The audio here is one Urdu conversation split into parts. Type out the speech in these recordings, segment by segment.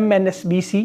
MNSBC,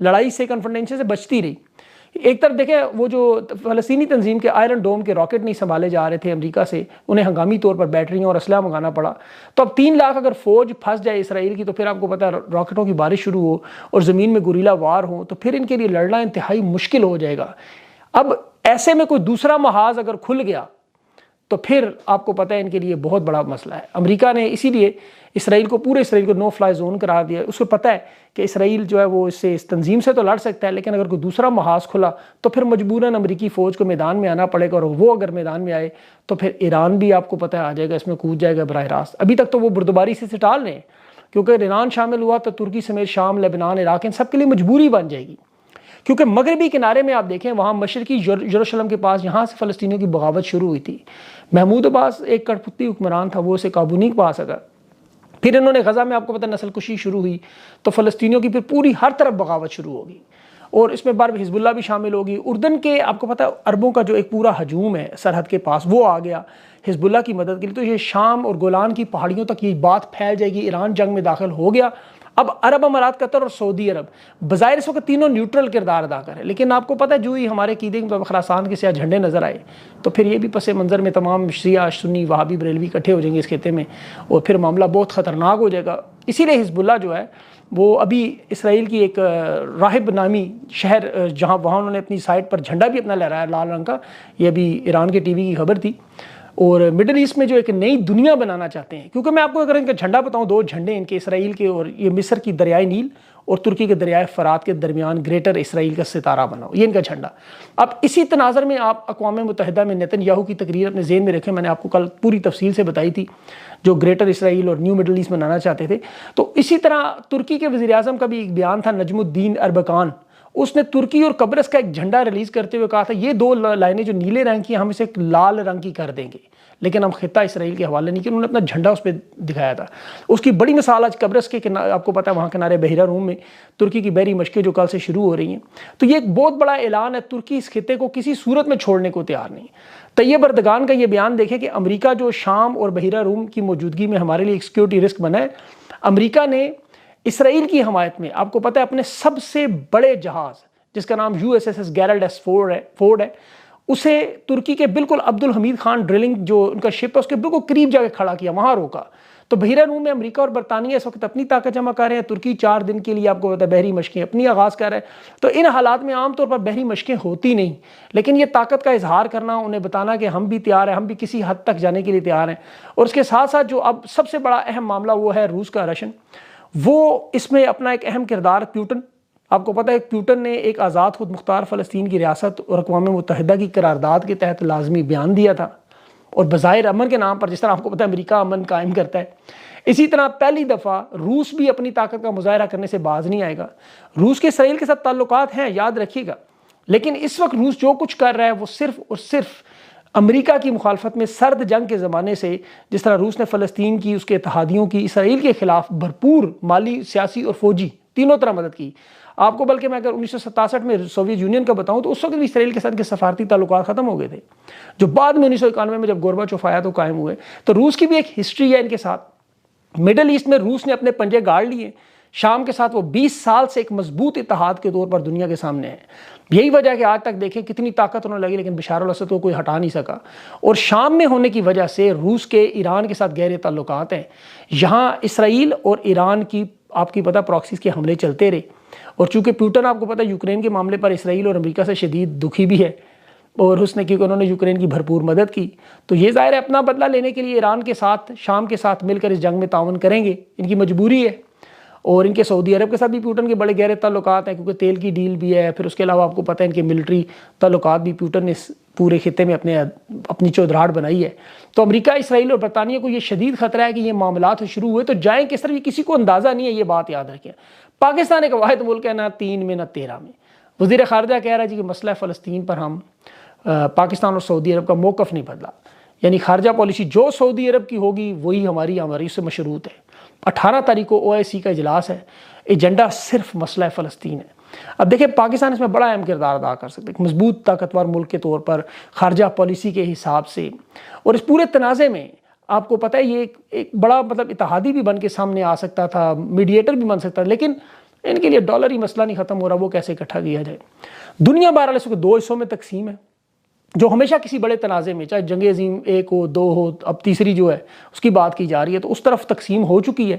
لڑائی سے کنفرنٹیشن سے بچتی رہی. ایک طرف دیکھیں وہ جو فلسطینی تنظیم کے آئرن ڈوم کے راکٹ نہیں سنبھالے جا رہے تھے امریکہ سے, انہیں ہنگامی طور پر بیٹریاں اور اسلحہ منگانا پڑا. تو اب 3 لاکھ اگر فوج پھنس جائے اسرائیل کی, تو پھر آپ کو پتہ ہے راکٹوں کی بارش شروع ہو اور زمین میں گوریلا وار ہو, تو پھر ان کے لیے لڑنا انتہائی مشکل ہو جائے گا. اب ایسے میں کوئی دوسرا محاذ اگر کھل گیا تو پھر آپ کو پتہ ہے ان کے لیے بہت بڑا مسئلہ ہے. امریکہ نے اسی لیے اسرائیل کو, پورے اسرائیل کو نو فلائی زون قرار دیا. اس کو پتہ ہے کہ اسرائیل جو ہے وہ اس تنظیم سے تو لڑ سکتا ہے, لیکن اگر کوئی دوسرا محاذ کھلا تو پھر مجبوراً امریکی فوج کو میدان میں آنا پڑے گا, اور وہ اگر میدان میں آئے تو پھر ایران بھی آپ کو پتہ ہے آ جائے گا, اس میں کود جائے گا براہ راست. ابھی تک تو وہ بردباری سے ٹال رہے ہیں, کیونکہ ایران شامل ہوا تو ترکی سمیت شام, لبنان, عراق, ان سب کے لیے مجبوری بن جائے گی. کیونکہ مغربی کنارے میں آپ دیکھیں وہاں مشرقی یروشلم کے پاس یہاں سے فلسطینیوں کی بغاوت شروع ہوئی تھی. محمود عباس ایک کڑپتی حکمران تھا, وہ اسے قابو نہیں پا سکا. پھر انہوں نے غزہ میں آپ کو پتہ نسل کشی شروع ہوئی, تو فلسطینیوں کی پھر پوری ہر طرف بغاوت شروع ہوگی, اور اس میں بار حزب اللہ بھی شامل ہوگی. اردن کے آپ کو پتہ عربوں کا جو ایک پورا ہجوم ہے سرحد کے پاس, وہ آ گیا حزب اللہ کی مدد کے لیے. تو یہ شام اور گولان کی پہاڑیوں تک یہ بات پھیل جائے گی. ایران جنگ میں داخل ہو گیا. اب عرب امارات, قطر اور سعودی عرب بظاہر اس وقت تینوں نیوٹرل کردار ادا کر رہے ہیں, لیکن آپ کو پتہ ہے جو ہی ہمارے عقیدے کے خراسان کے سیاہ جھنڈے نظر آئے تو پھر یہ بھی پس منظر میں تمام شیعہ, سنی, وہابی, بریلوی اکٹھے ہو جائیں گے اس خطے میں, اور پھر معاملہ بہت خطرناک ہو جائے گا. اسی لیے حزب اللہ جو ہے وہ ابھی اسرائیل کی ایک راہب نامی شہر جہاں وہاں انہوں نے اپنی سائٹ پر جھنڈا بھی اپنا لہرایا لال رنگ کا, یہ ابھی ایران کے ٹی وی کی خبر تھی. اور مڈل ایسٹ میں جو ایک نئی دنیا بنانا چاہتے ہیں, کیونکہ میں آپ کو اگر ان کا جھنڈا بتاؤں, 2 جھنڈے ان کے, اسرائیل کے, اور یہ مصر کی دریائے نیل اور ترکی کے دریائے فرات کے درمیان گریٹر اسرائیل کا ستارہ بنا ہو, یہ ان کا جھنڈا. اب اسی تناظر میں آپ اقوام متحدہ میں نیتن یاہو کی تقریر اپنے ذہن میں رکھیں, میں نے آپ کو کل پوری تفصیل سے بتائی تھی, جو گریٹر اسرائیل اور نیو مڈل ایسٹ بنانا چاہتے تھے. تو اسی طرح ترکی کے وزیر اعظم کا بھی ایک بیان تھا, نجم الدین اربکان, اس نے ترکی اور قبرص کا ایک جھنڈا ریلیز کرتے ہوئے کہا تھا یہ 2 لائنیں جو نیلے رنگ کی, ہم اسے ایک لال رنگ کی کر دیں گے, لیکن ہم خطہ اسرائیل کے حوالے نہیں کیا. انہوں نے اپنا جھنڈا اس پہ دکھایا تھا. اس کی بڑی مثال آج قبرص کے آپ کو پتہ ہے وہاں کنارے بحیرہ روم میں ترکی کی بحری مشقیں جو کل سے شروع ہو رہی ہیں. تو یہ ایک بہت بڑا اعلان ہے, ترکی اس خطے کو کسی صورت میں چھوڑنے کو تیار نہیں. طیب اردگان کا یہ بیان دیکھیں کہ امریکہ جو شام اور بحیرہ روم کی موجودگی میں ہمارے لیے ایک سیکیورٹی رسک بنا ہے. امریکہ نے اسرائیل کی حمایت میں آپ کو پتہ ہے اپنے سب سے بڑے جہاز جس کا نام USS گیرلڈ ایس فورڈ ہے, اسے ترکی کے بالکل عبد الحمید خان ڈرلنگ جو ان کا شپ ہے اس کے بالکل قریب جا کے کھڑا کیا, وہاں روکا. تو بحیرہ روم میں امریکہ اور برطانیہ اس وقت اپنی طاقت جمع کر رہے ہیں. ترکی 4 دن کے لیے آپ کو پتہ ہے بحری مشقیں اپنی آغاز کر رہا ہے. تو ان حالات میں عام طور پر بحری مشقیں ہوتی نہیں, لیکن یہ طاقت کا اظہار کرنا, انہیں بتانا کہ ہم بھی تیار ہیں, ہم بھی کسی حد تک جانے کے لیے تیار ہیں. اور اس کے ساتھ ساتھ جو اب سب سے بڑا اہم معاملہ وہ ہے روس کا رشن, وہ اس میں اپنا ایک اہم کردار. پیوٹن, آپ کو پتہ ہے پیوٹن نے ایک آزاد خود مختار فلسطین کی ریاست اور اقوام متحدہ کی قرارداد کے تحت لازمی بیان دیا تھا, اور بظاہر امن کے نام پر, جس طرح آپ کو پتہ ہے امریکہ امن قائم کرتا ہے, اسی طرح پہلی دفعہ روس بھی اپنی طاقت کا مظاہرہ کرنے سے باز نہیں آئے گا. روس کے اسرائیل کے ساتھ تعلقات ہیں, یاد رکھیے گا, لیکن اس وقت روس جو کچھ کر رہا ہے وہ صرف اور صرف امریکہ کی مخالفت میں. سرد جنگ کے زمانے سے جس طرح روس نے فلسطین کی, اس کے اتحادیوں کی, اسرائیل کے خلاف بھرپور مالی, سیاسی اور فوجی تینوں طرح مدد کی. آپ کو بلکہ میں اگر 1967 میں سوویت یونین کا بتاؤں تو اس وقت بھی اسرائیل کے ساتھ کے سفارتی تعلقات ختم ہو گئے تھے, جو بعد میں 1991 میں جب گورباچوف آیا تو قائم ہوئے. تو روس کی بھی ایک ہسٹری ہے ان کے ساتھ. مڈل ایسٹ میں روس نے اپنے پنجے گاڑ لیے, شام کے ساتھ وہ 20 سال سے ایک مضبوط اتحاد کے طور پر دنیا کے سامنے ہے. یہی وجہ کہ آج تک دیکھیں کتنی طاقت انہوں نے لگی, لیکن بشار الاسد کو کوئی ہٹا نہیں سکا. اور شام میں ہونے کی وجہ سے روس کے ایران کے ساتھ گہرے تعلقات ہیں. یہاں اسرائیل اور ایران کی آپ کی پتہ پراکسیز کے حملے چلتے رہے, اور چونکہ پیوٹن آپ کو پتہ یوکرین کے معاملے پر اسرائیل اور امریکہ سے شدید دکھی بھی ہے, اور اس نے کیونکہ انہوں نے یوکرین کی بھرپور مدد کی, تو یہ ظاہر ہے اپنا بدلہ لینے کے لیے ایران کے ساتھ, شام کے ساتھ مل کر اس جنگ میں تعاون کریں گے, ان کی مجبوری ہے. اور ان کے سعودی عرب کے ساتھ بھی پیوٹن کے بڑے گہرے تعلقات ہیں, کیونکہ تیل کی ڈیل بھی ہے. پھر اس کے علاوہ آپ کو پتہ ہے ان کے ملٹری تعلقات بھی, پیوٹن نے پورے خطے میں اپنی چودراہٹ بنائی ہے. تو امریکہ, اسرائیل اور برطانیہ کو یہ شدید خطرہ ہے کہ یہ معاملات شروع ہوئے تو جائیں کس طرح, کسی کو اندازہ نہیں ہے. یہ بات یاد رکھیں, پاکستان ایک واحد ملک ہے, نہ 3 میں نہ 13 میں. وزیر خارجہ کہہ رہا ہے جی کہ مسئلہ فلسطین پر ہم پاکستان اور سعودی عرب کا موقف نہیں بدلا, یعنی خارجہ پالیسی جو سعودی عرب کی ہوگی وہی ہماری سے مشروط ہے. 18 تاریخ کو OIC کا اجلاس ہے, ایجنڈا صرف مسئلہ فلسطین ہے. اب دیکھیں پاکستان اس میں بڑا اہم کردار ادا کر سکتے ہیں, مضبوط طاقتور ملک کے طور پر خارجہ پالیسی کے حساب سے. اور اس پورے تنازع میں آپ کو پتہ ہے یہ ایک بڑا اتحادی بھی بن کے سامنے آ سکتا تھا, میڈیٹر بھی بن سکتا تھا, لیکن ان کے لیے ڈالر ہی مسئلہ نہیں ختم ہو رہا وہ کیسے اکٹھا کیا جائے۔ دنیا بہرحال اس کو دو حصوں میں تقسیم ہے، جو ہمیشہ کسی بڑے تنازع میں، چاہے جنگ عظیم 1 ہو 2 ہو، اب تیسری جو ہے اس کی بات کی جا رہی ہے، تو اس طرف تقسیم ہو چکی ہے۔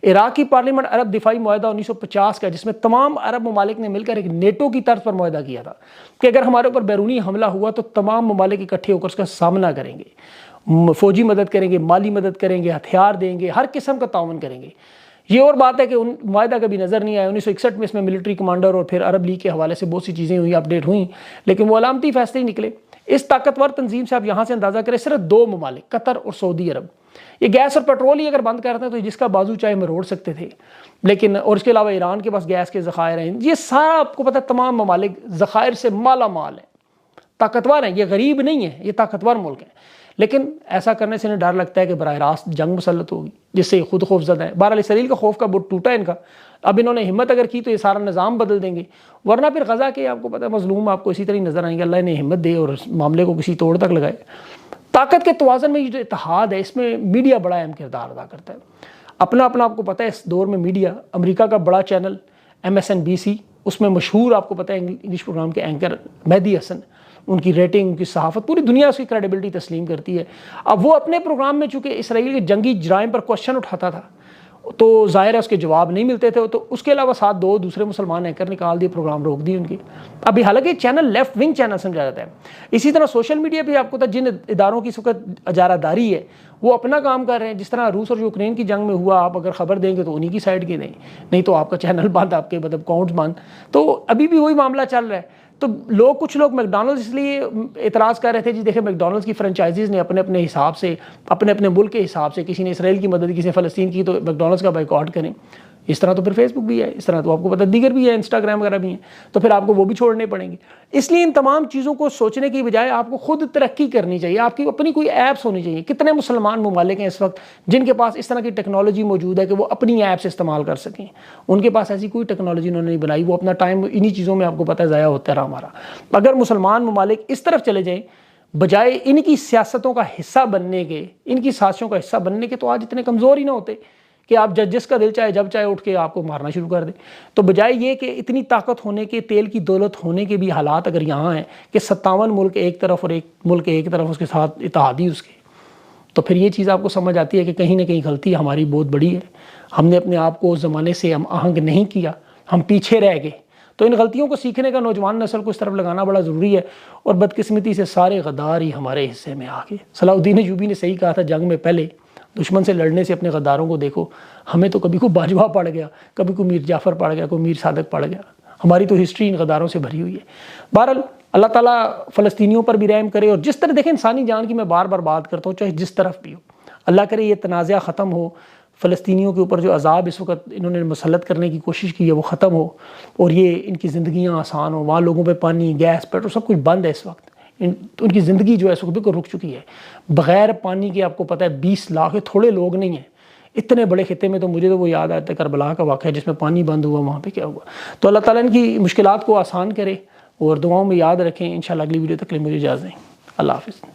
عراق کی پارلیمنٹ عرب دفاعی معاہدہ 1950 کا، جس میں تمام عرب ممالک نے مل کر ایک نیٹو کی طرز پر معاہدہ کیا تھا کہ اگر ہمارے اوپر بیرونی حملہ ہوا تو تمام ممالک اکٹھے ہو کر اس کا سامنا کریں گے، فوجی مدد کریں گے، مالی مدد کریں گے، ہتھیار دیں گے، ہر قسم کا تعاون کریں گے۔ یہ اور بات ہے کہ ان معاہدہ کبھی نظر نہیں آیا۔ 1961 میں اس میں ملٹری کمانڈر اور پھر عرب لیگ کے حوالے سے بہت سی چیزیں ہوئی، اپڈیٹ ہوئیں، لیکن وہ علامتی فیصلے ہی نکلے۔ اس طاقتور تنظیم سے آپ یہاں سے اندازہ کریں صرف 2 ممالک، قطر اور سعودی عرب، یہ گیس اور پیٹرول ہی اگر بند کرتے ہیں تو جس کا بازو چاہے مروڑ سکتے تھے، لیکن اور اس کے علاوہ ایران کے پاس گیس کے ذخائر ہیں، یہ سارا آپ کو پتہ ہے تمام ممالک ذخائر سے مالا مال ہیں، طاقتور ہیں، یہ غریب نہیں ہیں، یہ طاقتور ملک ہیں، لیکن ایسا کرنے سے انہیں ڈر لگتا ہے کہ براہ راست جنگ مسلط ہوگی، جس سے یہ خود خوف زدہ ہے۔ بہرحال اسرائیل کا خوف کا بت ٹوٹا ہے ان کا، اب انہوں نے ہمت اگر کی تو یہ سارا نظام بدل دیں گے، ورنہ پھر غزہ کے آپ کو پتہ ہے مظلوم آپ کو اسی طرح نظر آئیں گے۔ اللہ انہیں ہمت دے اور اس معاملے کو کسی توڑ تک لگائے۔ طاقت کے توازن میں یہ جو اتحاد ہے، اس میں میڈیا بڑا اہم کردار ادا کرتا ہے۔ اپنا آپ کو پتہ ہے اس دور میں میڈیا، امریکہ کا بڑا چینل MSNBC، اس میں مشہور آپ کو پتہ ہے انگلش پروگرام کے اینکر مہدی حسن، ان کی ریٹنگ، ان کی صحافت، پوری دنیا اس کی کریڈیبلٹی تسلیم کرتی ہے۔ اب وہ اپنے پروگرام میں چونکہ اسرائیل کے جنگی جرائم پر کوشچن اٹھاتا تھا تو ظاہر ہے اس کے جواب نہیں ملتے تھے، تو اس کے علاوہ 2 دوسرے مسلمان اینکر نکال دیے، پروگرام روک دیے ان کے۔ ابھی حالانکہ چینل لیفٹ ونگ چینل سمجھا جاتا ہے۔ اسی طرح سوشل میڈیا بھی آپ کو پتہ ہے جن اداروں کی اس وقت اجارہ داری ہے وہ اپنا کام کر رہے ہیں، جس طرح روس اور یوکرین کی جنگ میں ہوا، آپ اگر خبر دیں گے تو انہی کی سائڈ کے دیں، نہیں تو آپ کا چینل بند، آپ کے مطلب اکاؤنٹس بند۔ تو ابھی بھی وہی معاملہ چل رہا ہے۔ تو کچھ لوگ میکڈونلڈز اس لیے اعتراض کر رہے تھے، جی دیکھیں میکڈونلڈز کی فرنچائزیز نے اپنے حساب سے، اپنے ملک کے حساب سے، کسی نے اسرائیل کی مدد، کسی نے فلسطین کی، تو میکڈونلڈز کا بائیکاٹ کریں۔ اس طرح تو پھر فیس بک بھی ہے، اس طرح تو آپ کو پتہ دیگر بھی ہے، انسٹاگرام وغیرہ بھی ہیں، تو پھر آپ کو وہ بھی چھوڑنے پڑیں گے۔ اس لیے ان تمام چیزوں کو سوچنے کی بجائے آپ کو خود ترقی کرنی چاہیے، آپ کی اپنی کوئی ایپس ہونی چاہیے۔ کتنے مسلمان ممالک ہیں اس وقت جن کے پاس اس طرح کی ٹیکنالوجی موجود ہے کہ وہ اپنی ایپس استعمال کر سکیں، ان کے پاس ایسی کوئی ٹیکنالوجی انہوں نے نہیں بنائی، وہ اپنا ٹائم انہی چیزوں میں آپ کو پتہ ہے ضائع ہوتا رہا ہمارا۔ اگر مسلمان ممالک اس طرف چلے جائیں بجائے ان کی سیاستوں کا حصہ بننے کے، ان کی سازشوں کا حصہ بننے کے، تو آج اتنے کمزور ہی نہ ہوتے کہ آپ جس کا دل چاہے جب چاہے اٹھ کے آپ کو مارنا شروع کر دے۔ تو بجائے یہ کہ اتنی طاقت ہونے کے، تیل کی دولت ہونے کے بھی حالات اگر یہاں ہیں کہ 57 ملک ایک طرف اور ایک ملک ایک طرف اس کے ساتھ اتحادی اس کے، تو پھر یہ چیز آپ کو سمجھ آتی ہے کہ کہیں نہ کہیں غلطی ہماری بہت بڑی ہے۔ ہم نے اپنے آپ کو اس زمانے سے ہم آہنگ نہیں کیا، ہم پیچھے رہ گئے۔ تو ان غلطیوں کو سیکھنے کا نوجوان نسل کو اس طرف لگانا بڑا ضروری ہے، اور بدقسمتی سے سارے غدار ہی ہمارے حصے میں آ گئے۔ صلاح الدین ایوبی نے صحیح کہا تھا جنگ میں پہلے، دشمن سے لڑنے سے اپنے غداروں کو دیکھو۔ ہمیں تو کبھی کوئی باجوہ پڑ گیا، کبھی کوئی میر جعفر پڑ گیا، کوئی میر صادق پڑ گیا، ہماری تو ہسٹری ان غداروں سے بھری ہوئی ہے۔ بہرحال اللہ تعالیٰ فلسطینیوں پر بھی رحم کرے، اور جس طرح دیکھیں انسانی جان کی میں بار بار بات کرتا ہوں، چاہے جس طرف بھی ہو، اللہ کرے یہ تنازع ختم ہو، فلسطینیوں کے اوپر جو عذاب اس وقت انہوں نے مسلط کرنے کی کوشش کی ہے وہ ختم ہو، اور یہ ان کی زندگیاں آسان ہوں۔ وہاں لوگوں پہ پانی، گیس، پیٹرول سب کچھ بند ہے اس وقت، ان کی زندگی جو ہے اس وقت بالکل رک چکی ہے۔ بغیر پانی کے آپ کو پتہ ہے 20 لاکھ تھوڑے لوگ نہیں ہیں اتنے بڑے خطے میں۔ تو مجھے تو وہ یاد آتا ہے کربلا کا واقعہ جس میں پانی بند ہوا، وہاں پہ کیا ہوا۔ تو اللہ تعالیٰ ان کی مشکلات کو آسان کرے، اور دعاؤں میں یاد رکھیں۔ انشاءاللہ اگلی ویڈیو تک کے لیے مجھے اجازت دیں۔ اللہ حافظ۔